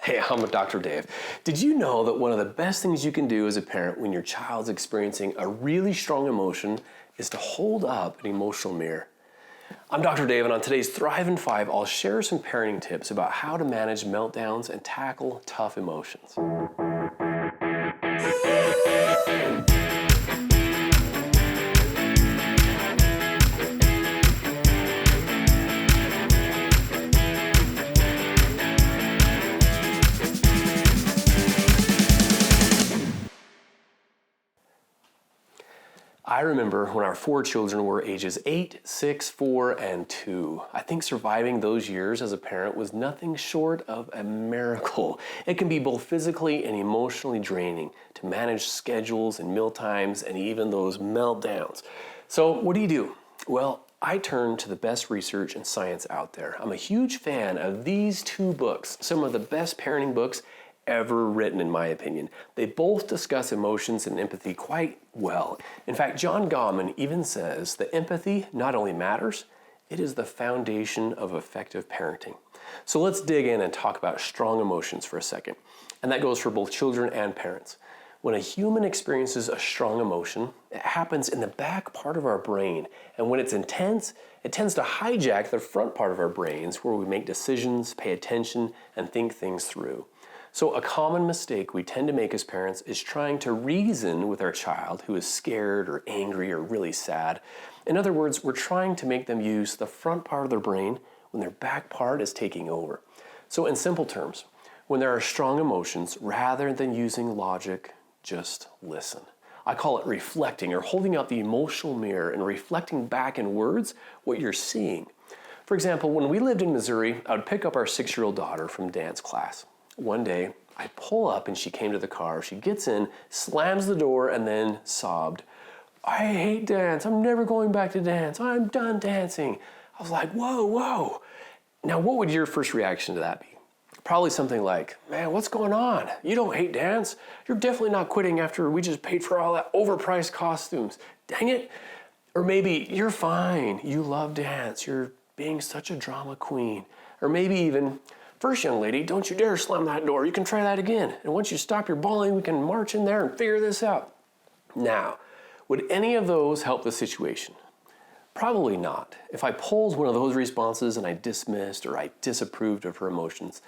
Hey, I'm Dr. Dave. Did you know that one of the best things you can do as a parent when your child's experiencing a really strong emotion is to hold up an emotional mirror? I'm Dr. Dave, and on today's Thrive in 5, I'll share some parenting tips about how to manage meltdowns and tackle tough emotions. I remember when our 4 children were ages 8, 6, 4, and 2. I think surviving those years as a parent was nothing short of a miracle. It can be both physically and emotionally draining to manage schedules and meal times and even those meltdowns. So what do? Well, I turn to the best research and science out there. I'm a huge fan of these 2 books, some of the best parenting books ever written, in my opinion. They both discuss emotions and empathy quite well. In fact, John Gottman even says that empathy not only matters, it is the foundation of effective parenting. So let's dig in and talk about strong emotions for a second. And that goes for both children and parents. When a human experiences a strong emotion, it happens in the back part of our brain. And when it's intense, it tends to hijack the front part of our brains where we make decisions, pay attention, and think things through. So a common mistake we tend to make as parents is trying to reason with our child who is scared or angry or really sad. In other words, we're trying to make them use the front part of their brain when their back part is taking over. So in simple terms, when there are strong emotions, rather than using logic, just listen. I call it reflecting, or holding out the emotional mirror and reflecting back in words what you're seeing. For example, when we lived in Missouri, I would pick up our 6-year-old daughter from dance class. One day, I pull up and she came to the car. She gets in, slams the door, and then sobbed. "I hate dance. I'm never going back to dance. I'm done dancing." I was like, whoa. Now, what would your first reaction to that be? Probably something like, "Man, what's going on? You don't hate dance. You're definitely not quitting after we just paid for all that overpriced costumes. Dang it." Or maybe, "You're fine. You love dance. You're being such a drama queen." Or maybe even, "First, young lady, don't you dare slam that door. You can try that again. And once you stop your bawling, we can march in there and figure this out." Now, would any of those help the situation? Probably not. If I pulled one of those responses and I dismissed or I disapproved of her emotions,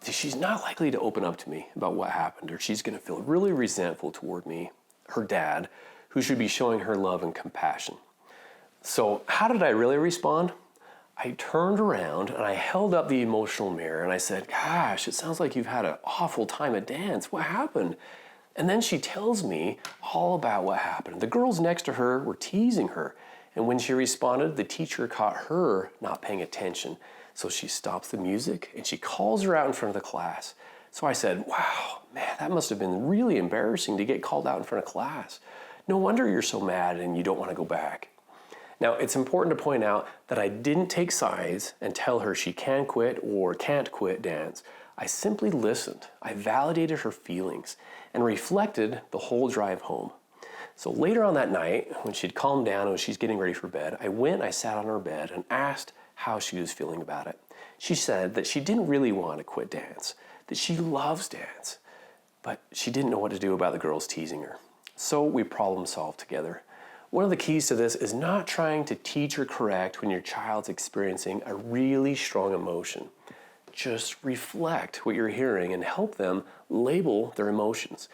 she's not likely to open up to me about what happened, or she's going to feel really resentful toward me, her dad, who should be showing her love and compassion. So how did I really respond? I turned around and I held up the emotional mirror and I said, "Gosh, it sounds like you've had an awful time at dance. What happened?" And then she tells me all about what happened. The girls next to her were teasing her. And when she responded, the teacher caught her not paying attention. So she stops the music and she calls her out in front of the class. So I said, "Wow, man, that must have been really embarrassing to get called out in front of class. No wonder you're so mad and you don't want to go back." Now, it's important to point out that I didn't take sides and tell her she can quit or can't quit dance. I simply listened. I validated her feelings and reflected the whole drive home. So later on that night, when she'd calmed down and she's getting ready for bed, I sat on her bed and asked how she was feeling about it. She said that she didn't really want to quit dance, that she loves dance, but she didn't know what to do about the girls teasing her. So we problem solved together. One of the keys to this is not trying to teach or correct when your child's experiencing a really strong emotion. Just reflect what you're hearing and help them label their emotions.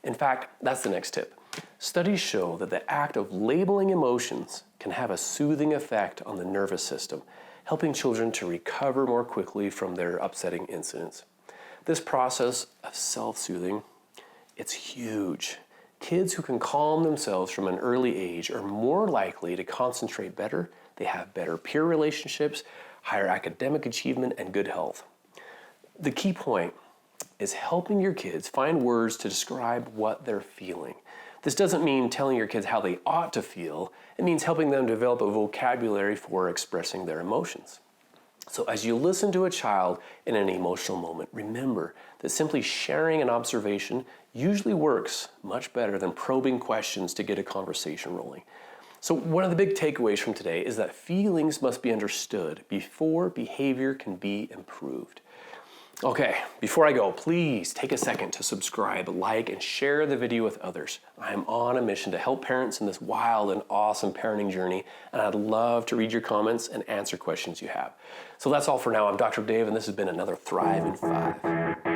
In fact, that's the next tip. Studies show that the act of labeling emotions can have a soothing effect on the nervous system, helping children to recover more quickly from their upsetting incidents. This process of self-soothing, it's huge. Kids who can calm themselves from an early age are more likely to concentrate better, they have better peer relationships, higher academic achievement, and good health. The key point is helping your kids find words to describe what they're feeling. This doesn't mean telling your kids how they ought to feel. It means helping them develop a vocabulary for expressing their emotions. So as you listen to a child in an emotional moment, remember that simply sharing an observation usually works much better than probing questions to get a conversation rolling. So one of the big takeaways from today is that feelings must be understood before behavior can be improved. Okay, before I go, please take a second to subscribe, like, and share the video with others. I'm on a mission to help parents in this wild and awesome parenting journey, and I'd love to read your comments and answer questions you have. So that's all for now. I'm Dr. Dave, and this has been another Thrive in 5.